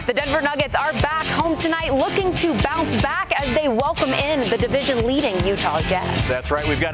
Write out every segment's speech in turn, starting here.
The Denver Nuggets are back home tonight, looking to bounce back as they welcome in the division-leading Utah Jazz. That's right. We've got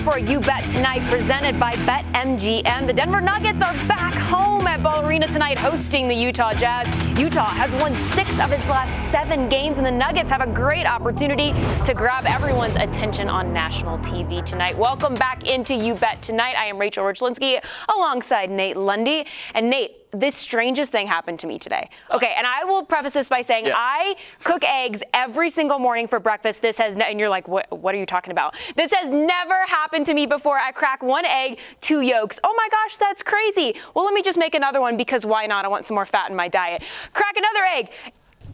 for You Bet Tonight, presented by BetMGM. The Denver Nuggets are back home at Ball Arena tonight, hosting the Utah Jazz. Utah has won 6 of its last 7 games, and the Nuggets have a great opportunity to grab everyone's attention on national TV tonight. Welcome back into You Bet Tonight. I am Rachel Richlinski alongside Nate Lundy. And Nate, this strangest thing happened to me today. Okay, and I will preface this by saying I cook eggs every single morning for breakfast. And you're like, what are you talking about? This has never happened to me before. I crack 1 egg, 2 yolks. Oh my gosh, that's crazy. Well, let me just make another one because why not? I want some more fat in my diet. Crack another egg.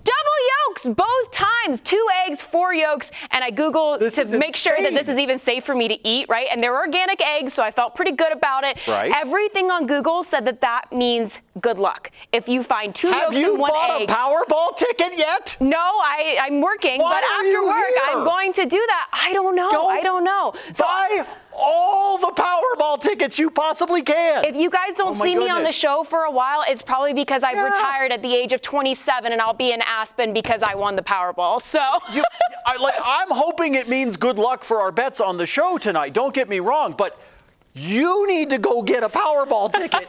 Double yolks both times, 2 eggs, 4 yolks, and I Googled to make sure that this is even safe for me to eat, right? And they're organic eggs, so I felt pretty good about it. Right. Everything on Google said that means good luck. If you find 2 yolks and 1 egg. Have you bought a Powerball ticket yet? No, I'm working, but after work, I'm going to do that. I don't know. So buy all the Powerball tickets you possibly can. If you guys don't see me on the show for a while, it's probably because I've retired at the age of 27 and I'll be in Aspen because I won the Powerball. So I'm hoping it means good luck for our bets on the show tonight. Don't get me wrong, but you need to go get a Powerball ticket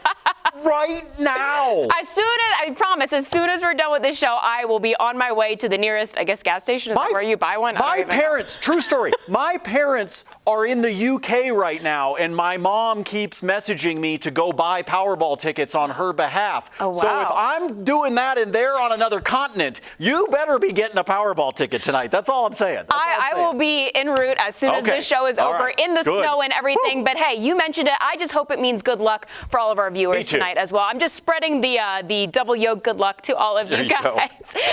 right now. As soon as we're done with this show, I will be on my way to the nearest, I guess, gas station. Is that where you buy one? My parents, true story, my parents are in the UK right now, and my mom keeps messaging me to go buy Powerball tickets on her behalf. Oh, wow. So if I'm doing that and they're on another continent, you better be getting a Powerball ticket tonight. That's all I'm saying. I will be en route as soon as this show is over, in the snow and everything. Woo. But hey, you mentioned it. I just hope it means good luck for all of our viewers tonight as well. I'm just spreading the double yolk good luck to all of you guys.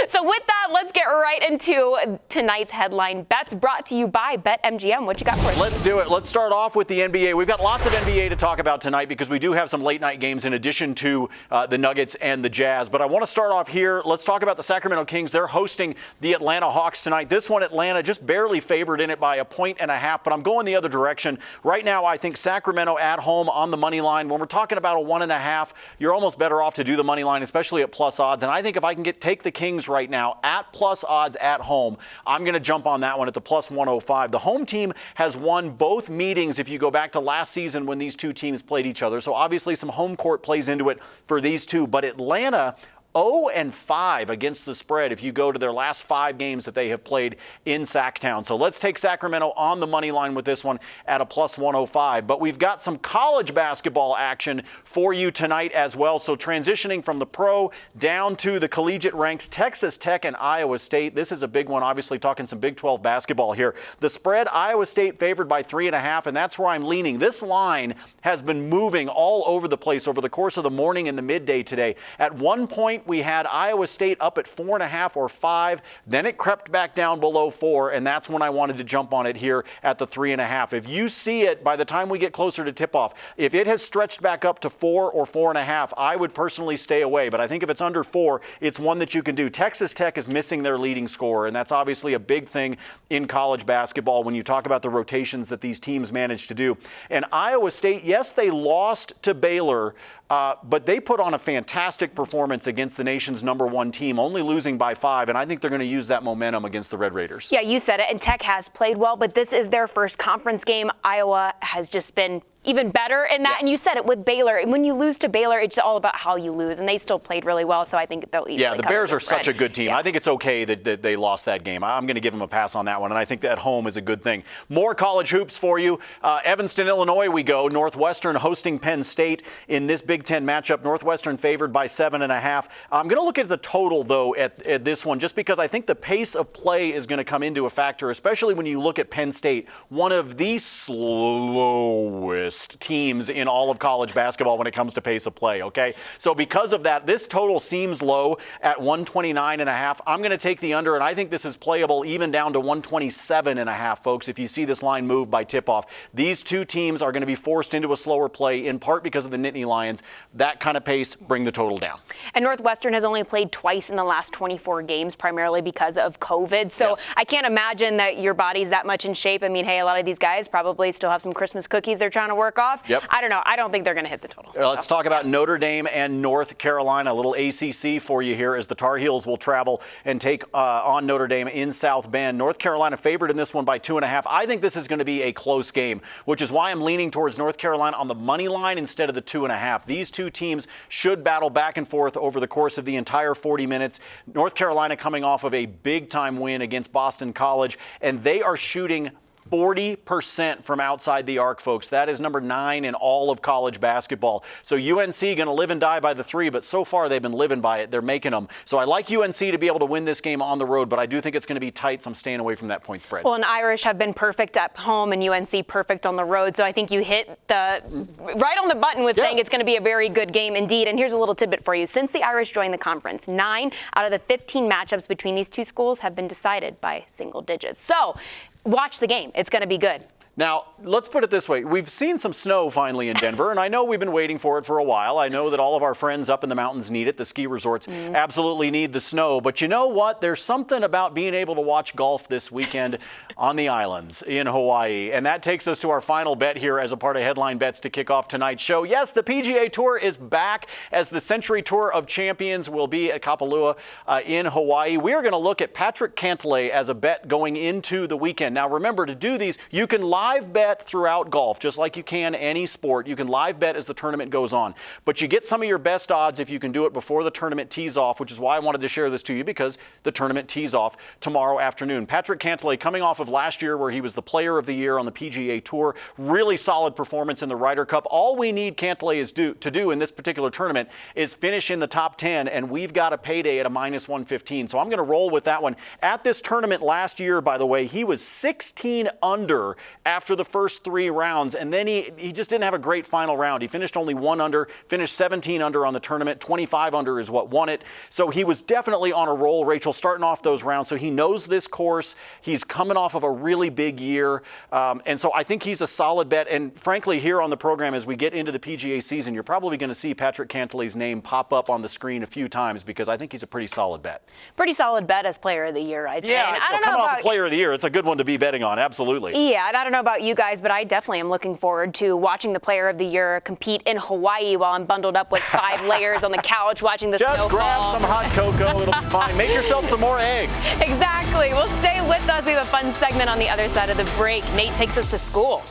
So with that, let's get right into tonight's headline bets, brought to you by BetMGM. What you got for us? Let's do it. Let's start off with the NBA. We've got lots of NBA to talk about tonight because we do have some late night games in addition to the Nuggets and the Jazz. But I want to start off here. Let's talk about the Sacramento Kings. They're hosting the Atlanta Hawks tonight. This one, Atlanta just barely favored in it by 1.5, but I'm going the other direction. Right now, I think Sacramento at home on the money line. When we're talking about a 1.5, you're almost better off to do the money line, especially at plus odds. And I think if I can take the Kings right now at plus odds at home, I'm going to jump on that one at the plus 105. The home team has won both meetings if you go back to last season when these two teams played each other. So obviously some home court plays into it for these two. But Atlanta 0-5 against the spread if you go to their last 5 games that they have played in Sacktown. So let's take Sacramento on the money line with this one at a plus 105. But we've got some college basketball action for you tonight as well. So transitioning from the pro down to the collegiate ranks, Texas Tech and Iowa State. This is a big one, obviously talking some Big 12 basketball here. The spread, Iowa State favored by 3.5, and that's where I'm leaning. This line has been moving all over the place over the course of the morning and the midday today. At one point, we had Iowa State up at 4.5 or 5. Then it crept back down below 4, and that's when I wanted to jump on it here at the 3.5. If you see it by the time we get closer to tip-off, if it has stretched back up to 4 or 4.5, I would personally stay away. But I think if it's under 4, it's one that you can do. Texas Tech is missing their leading scorer, and that's obviously a big thing in college basketball when you talk about the rotations that these teams manage to do. And Iowa State, yes, they lost to Baylor, but they put on a fantastic performance against the nation's #1 team, only losing by 5, and I think they're going to use that momentum against the Red Raiders. Yeah, you said it, and Tech has played well, but this is their first conference game. Iowa has just been even better in that, and you said it with Baylor. When you lose to Baylor, it's all about how you lose, and they still played really well, so I think they'll easily the Bears are spread. Such a good team. I think it's okay that they lost that game. I'm going to give them a pass on that one, and I think that home is a good thing. More college hoops for you. Evanston, Illinois we go. Northwestern hosting Penn State in this Big Ten matchup. Northwestern favored by 7.5. I'm going to look at the total, though, at this one, just because I think the pace of play is going to come into a factor, especially when you look at Penn State, one of the slowest worst teams in all of college basketball when it comes to pace of play, okay? So because of that, this total seems low at 129.5. I'm going to take the under, and I think this is playable even down to 127.5, folks, if you see this line move by tip-off. These two teams are going to be forced into a slower play, in part because of the Nittany Lions. That kind of pace, bring the total down. And Northwestern has only played twice in the last 24 games, primarily because of COVID. So Yes. I can't imagine that your body's that much in shape. I mean, hey, a lot of these guys probably still have some Christmas cookies they're trying to work off. Yep. I don't know. I don't think they're going to hit the total. Let's talk about Notre Dame and North Carolina. A little ACC for you here as the Tar Heels will travel and take on Notre Dame in South Bend. North Carolina favored in this one by 2.5. I think this is going to be a close game, which is why I'm leaning towards North Carolina on the money line instead of the 2.5. These two teams should battle back and forth over the course of the entire 40 minutes. North Carolina coming off of a big-time win against Boston College, and they are shooting 40% from outside the arc, folks. That is number 9 in all of college basketball. So UNC going to live and die by the 3, but so far they've been living by it. They're making them. So I like UNC to be able to win this game on the road, but I do think it's going to be tight, so I'm staying away from that point spread. Well, and Irish have been perfect at home and UNC perfect on the road. So I think you hit the right on the button with saying it's going to be a very good game indeed. And here's a little tidbit for you. Since the Irish joined the conference, 9 out of the 15 matchups between these two schools have been decided by single digits. So watch the game. It's going to be good. Now, let's put it this way. We've seen some snow finally in Denver, and I know we've been waiting for it for a while. I know that all of our friends up in the mountains need it. The ski resorts absolutely need the snow. But you know what? There's something about being able to watch golf this weekend on the islands in Hawaii. And that takes us to our final bet here as a part of Headline Bets to kick off tonight's show. Yes, the PGA Tour is back as the Century Tour of Champions will be at Kapalua in Hawaii. We are going to look at Patrick Cantlay as a bet going into the weekend. Now, remember, to do these, you can live bet throughout golf, just like you can any sport. You can live bet as the tournament goes on. But you get some of your best odds if you can do it before the tournament tees off, which is why I wanted to share this to you, because the tournament tees off tomorrow afternoon. Patrick Cantlay, coming off of last year where he was the player of the year on the PGA Tour, really solid performance in the Ryder Cup. All we need Cantlay to do in this particular tournament is finish in the top 10, and we've got a payday at a minus 115. So I'm going to roll with that one. At this tournament last year, by the way, he was 16 under after the first 3 rounds, and then he just didn't have a great final round. He finished only 1 under, finished 17 under on the tournament. 25 under is what won it. So he was definitely on a roll, Rachel, starting off those rounds. So he knows this course. He's coming off of a really big year. And so I think he's a solid bet. And frankly, here on the program, as we get into the PGA season, you're probably going to see Patrick Cantlay's name pop up on the screen a few times because I think he's a pretty solid bet. Pretty solid bet as player of the year, I'd say. Yeah, And I don't know coming off about a player of the year, it's a good one to be betting on, absolutely. Yeah, and I don't know about you guys, but I definitely am looking forward to watching the player of the year compete in Hawaii while I'm bundled up with 5 layers on the couch watching the Just snowfall. grab some hot cocoa, it'll be fine. Make yourself some more eggs. Exactly. Well, stay with us. We have a fun segment on the other side of the break. Nate takes us to school.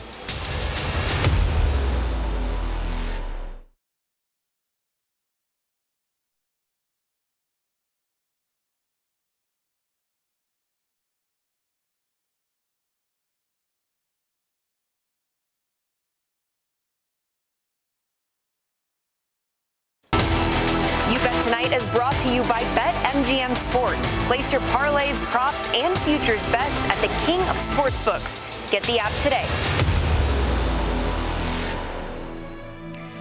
Tonight is brought to you by BetMGM Sports. Place your parlays, props, and futures bets at the king of sportsbooks. Get the app today.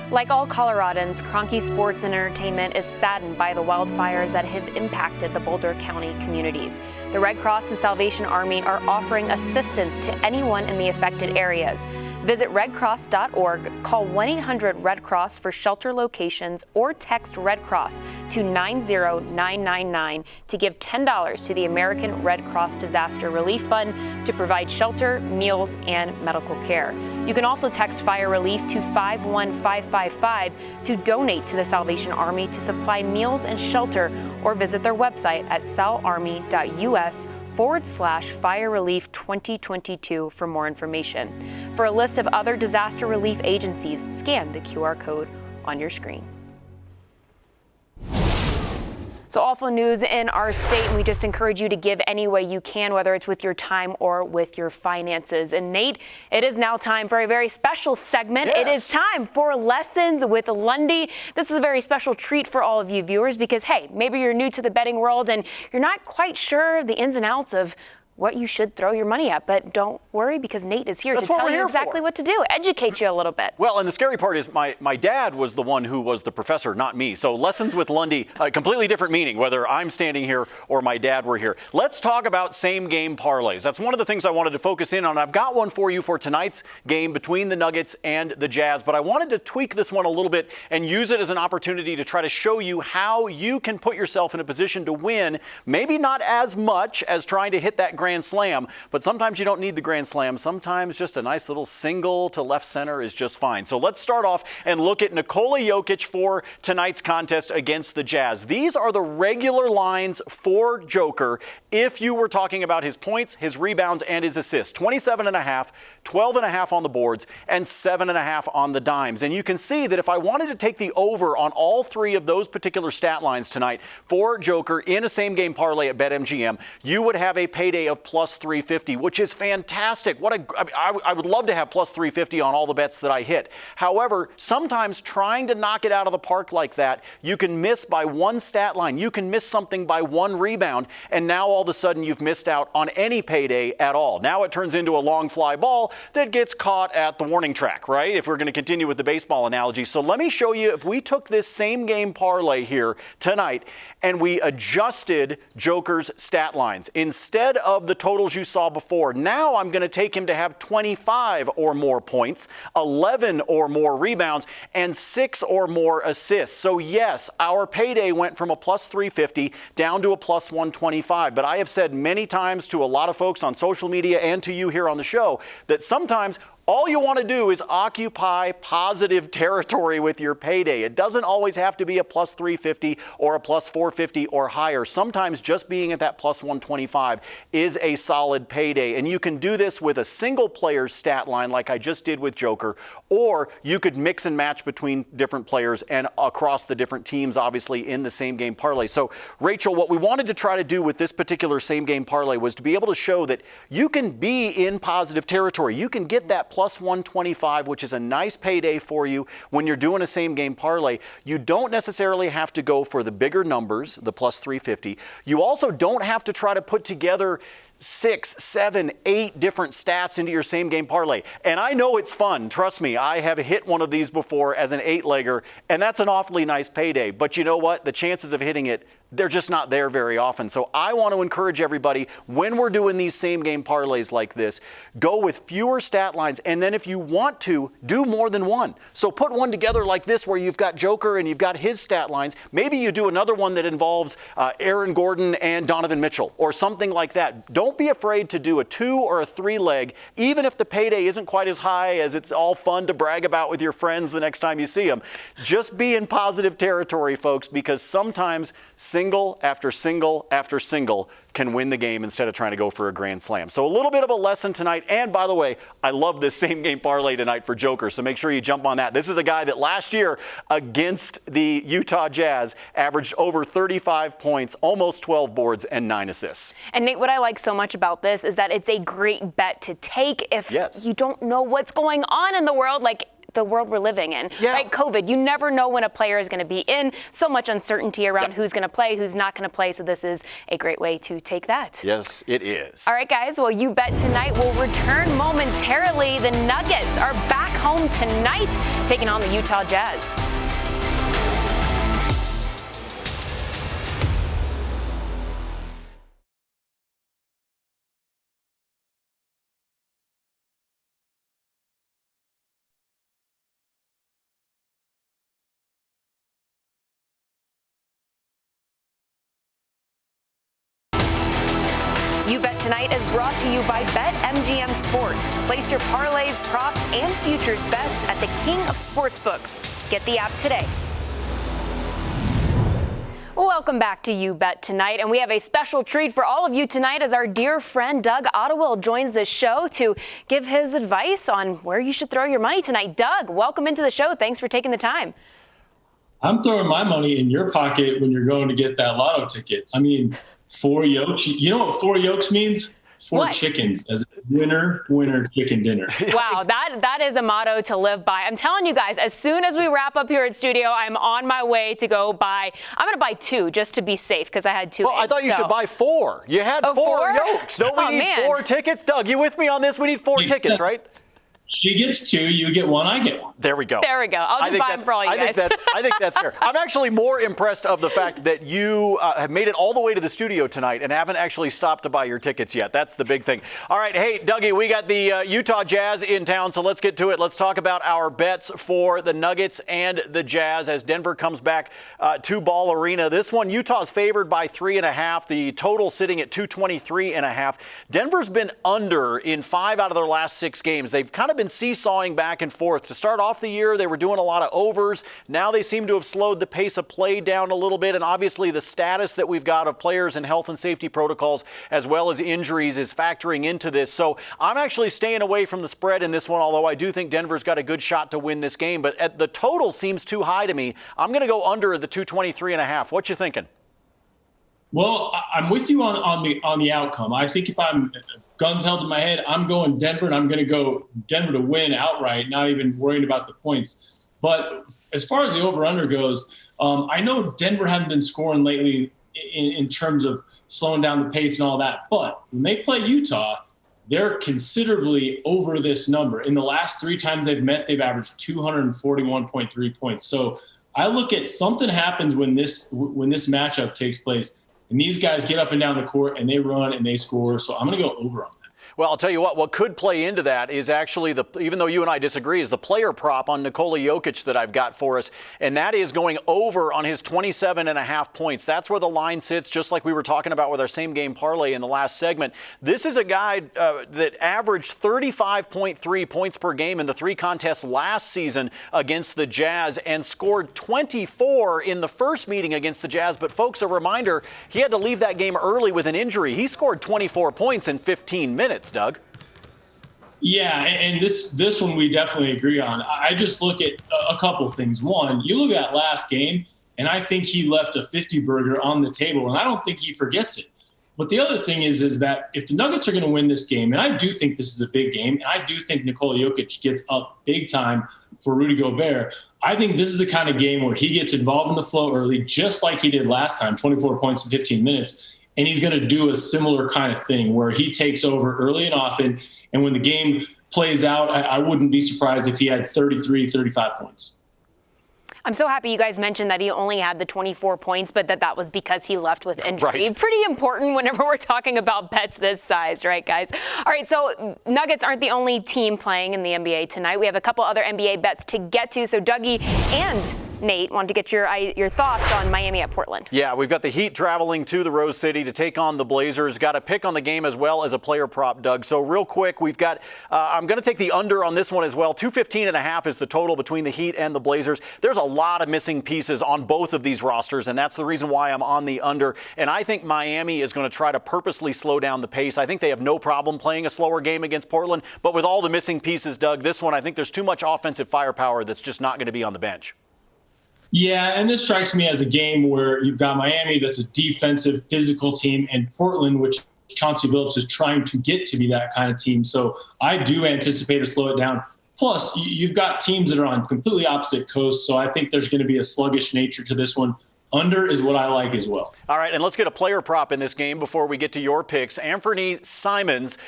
Like all Coloradans, Kroenke Sports and Entertainment is saddened by the wildfires that have impacted the Boulder County communities. The Red Cross and Salvation Army are offering assistance to anyone in the affected areas. Visit redcross.org, call 1-800-RED-CROSS for shelter locations, or text Red Cross to 90999 to give $10 to the American Red Cross Disaster Relief Fund to provide shelter, meals, and medical care. You can also text Fire Relief to 51555 to donate to the Salvation Army to supply meals and shelter, or visit their website at salarmy.us/Fire Relief 2022 for more information. For a list of other disaster relief agencies, scan the QR code on your screen. So awful news in our state, and we just encourage you to give any way you can, whether it's with your time or with your finances. And Nate, it is now time for a very special segment. Yes. It is time for Lessons with Lundy. This is a very special treat for all of you viewers because, hey, maybe you're new to the betting world and you're not quite sure the ins and outs of what you should throw your money at. But don't worry, because Nate is here to tell you exactly what to do, educate you a little bit. Well, and the scary part is my dad was the one who was the professor, not me. So lessons with Lundy, a completely different meaning, whether I'm standing here or my dad were here. Let's talk about same game parlays. That's one of the things I wanted to focus in on. I've got one for you for tonight's game between the Nuggets and the Jazz, but I wanted to tweak this one a little bit and use it as an opportunity to try to show you how you can put yourself in a position to win, maybe not as much as trying to hit that grand slam, but sometimes you don't need the grand slam. Sometimes just a nice little single to left center is just fine. So let's start off and look at Nikola Jokic for tonight's contest against the Jazz. These are the regular lines for Joker if you were talking about his points, his rebounds, and his assists. 27.5, 12.5 on the boards, and 7.5 on the dimes. And you can see that if I wanted to take the over on all three of those particular stat lines tonight for Joker in a same game parlay at BetMGM, you would have a payday of plus 350, which is fantastic. I would love to have plus 350 on all the bets that I hit. However, sometimes trying to knock it out of the park like that, you can miss by one stat line. You can miss something by one rebound, and now all of a sudden you've missed out on any payday at all. Now it turns into a long fly ball that gets caught at the warning track, right? If we're going to continue with the baseball analogy. So let me show you, if we took this same game parlay here tonight and we adjusted Joker's stat lines instead of the totals you saw before. Now I'm going to take him to have 25 or more points, 11 or more rebounds, and 6 or more assists. So yes, our payday went from a plus 350 down to a plus 125. But I have said many times to a lot of folks on social media and to you here on the show that sometimes all you want to do is occupy positive territory with your payday. It doesn't always have to be a plus 350 or a plus 450 or higher. Sometimes just being at that plus 125 is a solid payday. And you can do this with a single player's stat line like I just did with Joker, or you could mix and match between different players and across the different teams, obviously, in the same game parlay. So, Rachel, what we wanted to try to do with this particular same game parlay was to be able to show that you can be in positive territory. You can get that plus 125, which is a nice payday for you when you're doing a same game parlay. You don't necessarily have to go for the bigger numbers, the plus 350. You also don't have to try to put together 6, 7, 8 different stats into your same game parlay. And I know it's fun. Trust me, I have hit one of these before as an 8-legger, and that's an awfully nice payday. But you know what? The chances of hitting it, they're just not there very often. So I want to encourage everybody, when we're doing these same game parlays like this, go with fewer stat lines. And then if you want to, do more than one. So put one together like this where you've got Joker and you've got his stat lines. Maybe you do another one that involves Aaron Gordon and Donovan Mitchell or something like that. Don't be afraid to do a 2 or a 3-leg, even if the payday isn't quite as high as it's all fun to brag about with your friends the next time you see them. Just be in positive territory, folks, because sometimes single after single after single can win the game instead of trying to go for a grand slam. So a little bit of a lesson tonight. And by the way, I love this same game parlay tonight for Joker. So make sure you jump on that. This is a guy that last year against the Utah Jazz averaged over 35 points, almost 12 boards, and 9 assists. And Nate, what I like so much about this is that it's a great bet to take if you don't know what's going on in the world, like the world we're living in, right? COVID, you never know when a player is going to be in. So much uncertainty around who's going to play, who's not going to play. So this is a great way to take that. Yes, it is. All right, guys. Well, You Bet Tonight will return momentarily. The Nuggets are back home tonight, taking on the Utah Jazz. You Bet Tonight is brought to you by BetMGM Sports. Place your parlays, props, and futures bets at the king of sportsbooks. Get the app today. Welcome back to You Bet Tonight, and we have a special treat for all of you tonight as our dear friend Doug Ottawa joins the show to give his advice on where you should throw your money tonight. Doug, welcome into the show. Thanks for taking the time. I'm throwing my money in your pocket when you're going to get that lotto ticket. I mean, 4 yolks. You know what 4 yolks means? 4 chickens as winner chicken dinner. Wow, that is a motto to live by. I'm telling you guys, as soon as we wrap up here at studio, I'm on my way to go buy. I'm going to buy 2 just to be safe because I had 2 Well, eggs, I thought you should buy 4. You had 4 yolks. Don't we need 4 tickets? Doug, you with me on this? We need 4 tickets, right? She gets 2, you get 1, I get 1. There we go. There we go. I'll just buy them for all you guys. I think that's fair. I'm actually more impressed of the fact that you have made it all the way to the studio tonight and haven't actually stopped to buy your tickets yet. That's the big thing. All right, hey, Dougie, we got the Utah Jazz in town, so let's get to it. Let's talk about our bets for the Nuggets and the Jazz as Denver comes back to Ball Arena. This one, Utah's favored by 3.5. The total sitting at 223.5. Denver's been under in 5 out of their last 6 games. They've kind of been seesawing back and forth. To start off the year, they were doing a lot of overs. Now they seem to have slowed the pace of play down a little bit, and obviously the status that we've got of players and health and safety protocols as well as injuries is factoring into this. So I'm actually staying away from the spread in this one, although I do think Denver's got a good shot to win this game. But the total seems too high to me. I'm going to go under the 223.5. What you thinking? Well, I'm with you on the outcome. I think if I'm guns held to my head, I'm going Denver, and I'm going to go Denver to win outright, not even worrying about the points. But as far as the over-under goes, I know Denver haven't been scoring lately in terms of slowing down the pace and all that. But when they play Utah, they're considerably over this number. In the last 3 times they've met, they've averaged 241.3 points. So I look at something happens when this matchup takes place, and these guys get up and down the court, and they run and they score. So I'm going to go over on that. Well, I'll tell you what could play into that is actually, even though you and I disagree, is the player prop on Nikola Jokic that I've got for us. And that is going over on his 27.5 points. That's where the line sits, just like we were talking about with our same game parlay in the last segment. This is a guy that averaged 35.3 points per game in the 3 contests last season against the Jazz and scored 24 in the first meeting against the Jazz. But folks, a reminder, he had to leave that game early with an injury. He scored 24 points in 15 minutes. Doug? Yeah, and this one we definitely agree on. I just look at a couple things. One, you look at that last game, and I think he left a 50-burger on the table, and I don't think he forgets it. But the other thing is that if the Nuggets are going to win this game, and I do think this is a big game, and I do think Nikola Jokic gets up big time for Rudy Gobert, I think this is the kind of game where he gets involved in the flow early, just like he did last time, 24 points in 15 minutes. And he's going to do a similar kind of thing where he takes over early and often. And when the game plays out, I wouldn't be surprised if he had 33, 35 points. I'm so happy you guys mentioned that he only had the 24 points, but that was because he left with injury. Right. Pretty important whenever we're talking about bets this size, right, guys? All right, so Nuggets aren't the only team playing in the NBA tonight. We have a couple other NBA bets to get to. So Dougie and Nate want to get your thoughts on Miami at Portland. Yeah, we've got the Heat traveling to the Rose City to take on the Blazers. Got a pick on the game as well as a player prop, Doug. So real quick, we've got, I'm going to take the under on this one as well. 215.5 is the total between the Heat and the Blazers. There's a lot of missing pieces on both of these rosters, and that's the reason why I'm on the under. And I think Miami is going to try to purposely slow down the pace. I think they have no problem playing a slower game against Portland, but with all the missing pieces, Doug, this one, I think there's too much offensive firepower that's just not going to be on the bench. Yeah, and this strikes me as a game where you've got Miami that's a defensive, physical team, and Portland, which Chauncey Billups is trying to get to be that kind of team. So I do anticipate to slow it down. Plus, you've got teams that are on completely opposite coasts, so I think there's going to be a sluggish nature to this one. Under is what I like as well. All right, and let's get a player prop in this game before we get to your picks. Anthony Simons,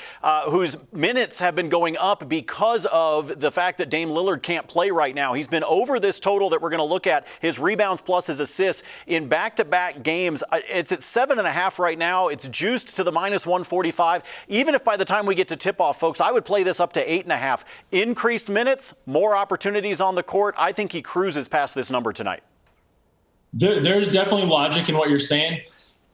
whose minutes have been going up because of the fact that Dame Lillard can't play right now. He's been over this total that we're going to look at, his rebounds plus his assists in back-to-back games. It's at 7.5 right now. It's juiced to the minus 145. Even if by the time we get to tip-off, folks, I would play this up to 8.5. Increased minutes, more opportunities on the court. I think he cruises past this number tonight. There's definitely logic in what you're saying.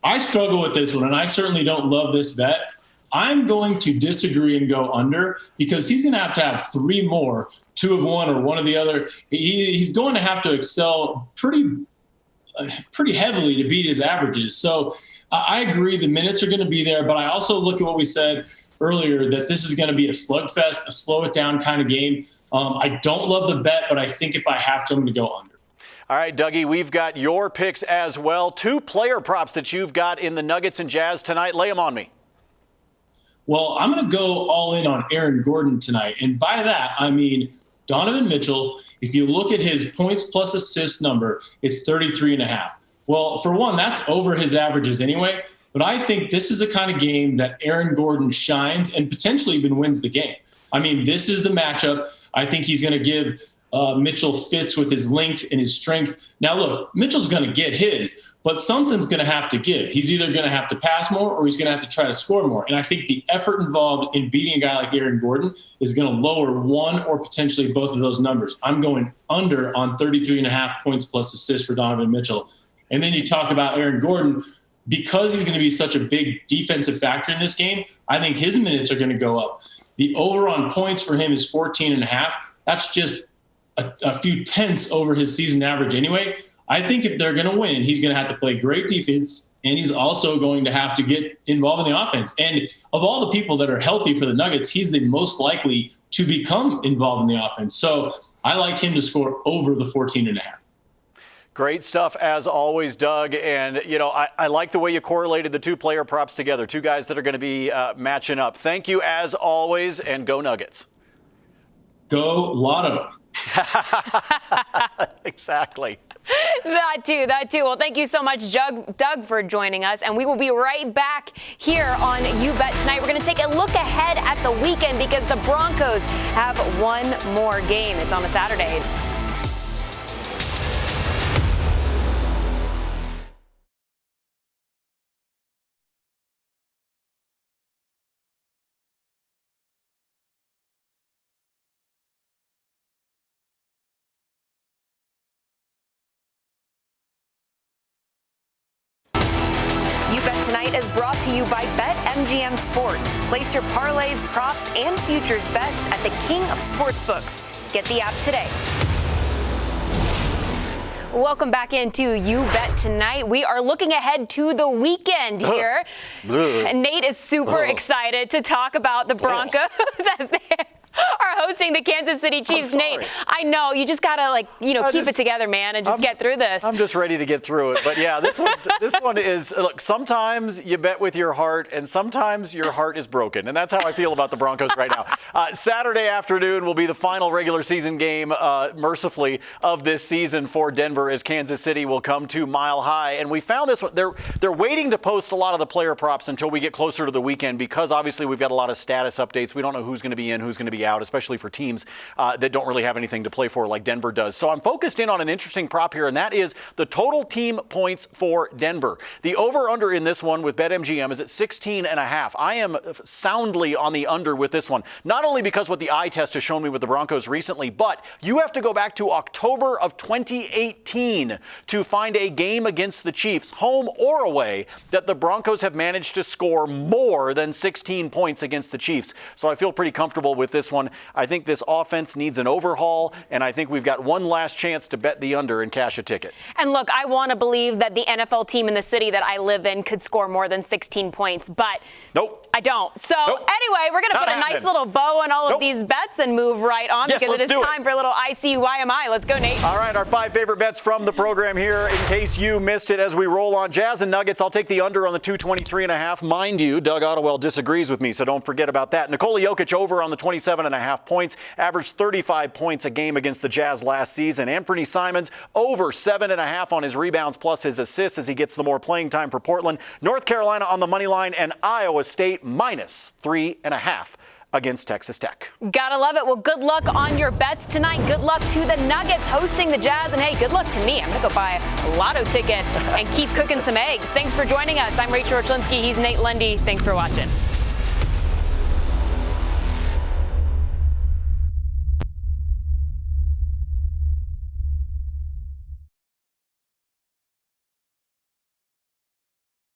I struggle with this one, and I certainly don't love this bet. I'm going to disagree and go under because he's going to have 3 more, 2 of one or one of the other. He's going to have to excel pretty heavily to beat his averages. So I agree the minutes are going to be there, but I also look at what we said earlier, that this is going to be a slugfest, a slow it down kind of game. I don't love the bet, but I think if I have to, I'm going to go under. All right, Dougie, we've got your picks as well. 2 player props that you've got in the Nuggets and Jazz tonight. Lay them on me. Well, I'm going to go all in on Aaron Gordon tonight. And by that, I mean Donovan Mitchell. If you look at his points plus assists number, it's 33.5. Well, for one, that's over his averages anyway. But I think this is a kind of game that Aaron Gordon shines and potentially even wins the game. I mean, this is the matchup. I think he's going to give Mitchell fits with his length and his strength. Now, look, Mitchell's going to get his, but something's going to have to give. He's either going to have to pass more or he's going to have to try to score more. And I think the effort involved in beating a guy like Aaron Gordon is going to lower one or potentially both of those numbers. I'm going under on 33.5 points plus assists for Donovan Mitchell. And then you talk about Aaron Gordon. Because he's going to be such a big defensive factor in this game, I think his minutes are going to go up. The over on points for him is 14.5. That's just a few tenths over his season average anyway. I think if they're going to win, he's going to have to play great defense, and he's also going to have to get involved in the offense. And of all the people that are healthy for the Nuggets, he's the most likely to become involved in the offense. So I like him to score over the 14.5. Great stuff as always, Doug. And, you know, I like the way you correlated the two player props together, two guys that are going to be matching up. Thank you as always, and go Nuggets. Go Lotto. Exactly. That too. Well, thank you so much, Doug, for joining us. And we will be right back here on You Bet Tonight. We're going to take a look ahead at the weekend because the Broncos have one more game. It's on a Saturday. You Bet Tonight is brought to you by BetMGM Sports. Place your parlays, props, and futures bets at the king of sportsbooks. Get the app today. Welcome back into You Bet Tonight. We are looking ahead to the weekend here. And Nate is super excited to talk about the Broncos as they are hosting the Kansas City Chiefs. Nate, I know you just gotta keep it together, man, and just get through this. I'm just ready to get through it. But yeah, this one is, look, sometimes you bet with your heart and sometimes your heart is broken. And that's how I feel about the Broncos right now. Saturday afternoon will be the final regular season game, mercifully, of this season for Denver as Kansas City will come to Mile High. And we found this one. They're waiting to post a lot of the player props until we get closer to the weekend because obviously we've got a lot of status updates. We don't know who's going to be in, who's going to be out, especially for teams that don't really have anything to play for like Denver does. So I'm focused in on an interesting prop here, and that is the total team points for Denver. The over-under in this one with BetMGM is at 16.5. I am soundly on the under with this one, not only because what the eye test has shown me with the Broncos recently, but you have to go back to October of 2018 to find a game against the Chiefs, home or away, that the Broncos have managed to score more than 16 points against the Chiefs. So I feel pretty comfortable with this one. I think this offense needs an overhaul, and I think we've got one last chance to bet the under and cash a ticket. And look, I want to believe that the NFL team in the city that I live in could score more than 16 points, but nope. I don't. So anyway, we're going to put a nice little bow on all of these bets and move right on because it is time for a little ICYMI. Let's go, Nate. All right, our 5 favorite bets from the program here. In case you missed it as we roll on Jazz and Nuggets, I'll take the under on the 223.5. Mind you, Doug Ottawa disagrees with me, so don't forget about that. Nikola Jokic over on the 27.5 points, averaged 35 points a game against the Jazz last season. Anthony Simons over 7.5 on his rebounds plus his assists as he gets the more playing time for Portland. North Carolina on the money line, and Iowa State minus 3.5 against Texas Tech. Gotta love it. Well, good luck on your bets tonight. Good luck to the Nuggets hosting the Jazz. And hey, good luck to me. I'm gonna go buy a lotto ticket and keep cooking some eggs. Thanks for joining us. I'm Rachel Richlinski. He's Nate Lundy. Thanks for watching.